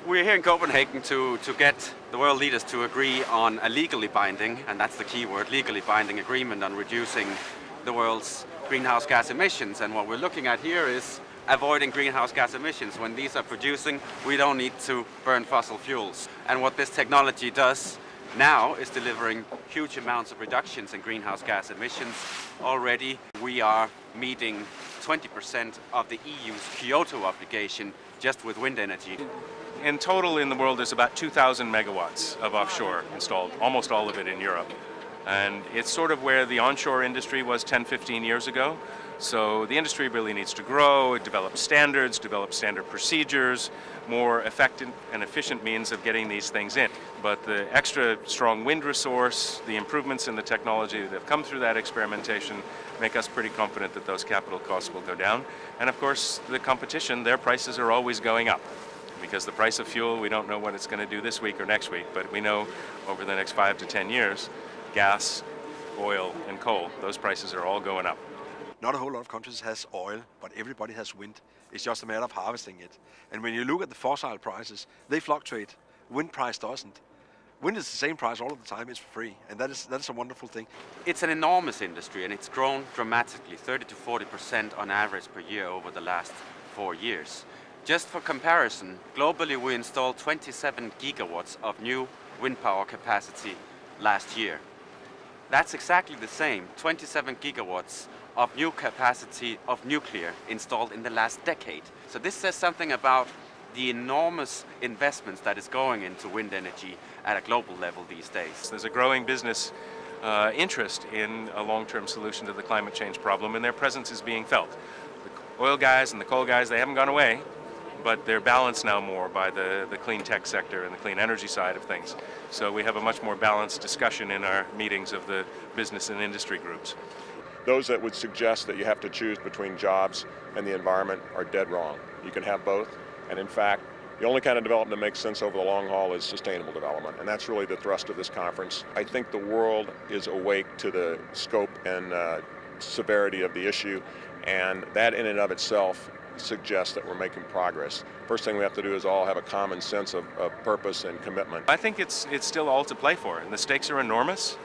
We're here in Copenhagen to get the world leaders to agree on a legally binding, and that's the key word, legally binding agreement on reducing the world's greenhouse gas emissions. And what we're looking at here is avoiding greenhouse gas emissions. When these are producing, we don't need to burn fossil fuels. And what this technology does now is delivering huge amounts of reductions in greenhouse gas emissions. Already we are meeting 20% of the EU's Kyoto obligation just with wind energy. In total in the world there's about 2,000 megawatts of offshore installed, almost all of it in Europe. And it's sort of where the onshore industry was 10-15 years ago. So the industry really needs to grow, develop standards, develop standard procedures, more effective and efficient means of getting these things in. But the extra strong wind resource, the improvements in the technology that have come through that experimentation make us pretty confident that those capital costs will go down. And of course the competition, their prices are always going up. Because the price of fuel, we don't know what it's going to do this week or next week, but we know over the next 5 to 10 years, gas, oil, and coal, those prices are all going up. Not a whole lot of countries has oil, but everybody has wind. It's just a matter of harvesting it. And when you look at the fossil prices, they fluctuate. Wind price doesn't. Wind is the same price all of the time, it's free, and that is a wonderful thing. It's an enormous industry, and it's grown dramatically, 30 to 40% on average per year over the last 4 years. Just for comparison, globally we installed 27 gigawatts of new wind power capacity last year. That's exactly the same, 27 gigawatts of new capacity of nuclear installed in the last decade. So this says something about the enormous investments that is going into wind energy at a global level these days. There's a growing business interest in a long-term solution to the climate change problem, and their presence is being felt. The oil guys and the coal guys, they haven't gone away, but they're balanced now more by the clean tech sector and the clean energy side of things. So we have a much more balanced discussion in our meetings of the business and industry groups. Those that would suggest that you have to choose between jobs and the environment are dead wrong. You can have both, and in fact, the only kind of development that makes sense over the long haul is sustainable development, and that's really the thrust of this conference. I think the world is awake to the scope and severity of the issue, and that in and of itself suggests that we're making progress. First thing we have to do is all have a common sense of purpose and commitment. I think it's still all to play for, and the stakes are enormous.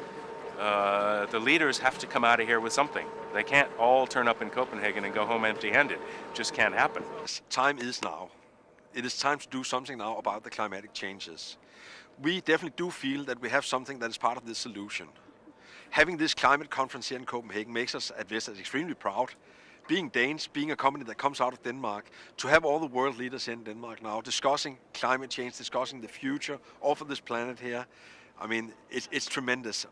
The leaders have to come out of here with something. They can't all turn up in Copenhagen and go home empty-handed. It just can't happen. Time is now. It is time to do something now about the climatic changes. We definitely do feel that we have something that is part of this solution. Having this climate conference here in Copenhagen makes us at Vestas extremely proud. Being Danes, being a company that comes out of Denmark, to have all the world leaders in Denmark now discussing climate change, discussing the future of this planet here, I mean, it's tremendous.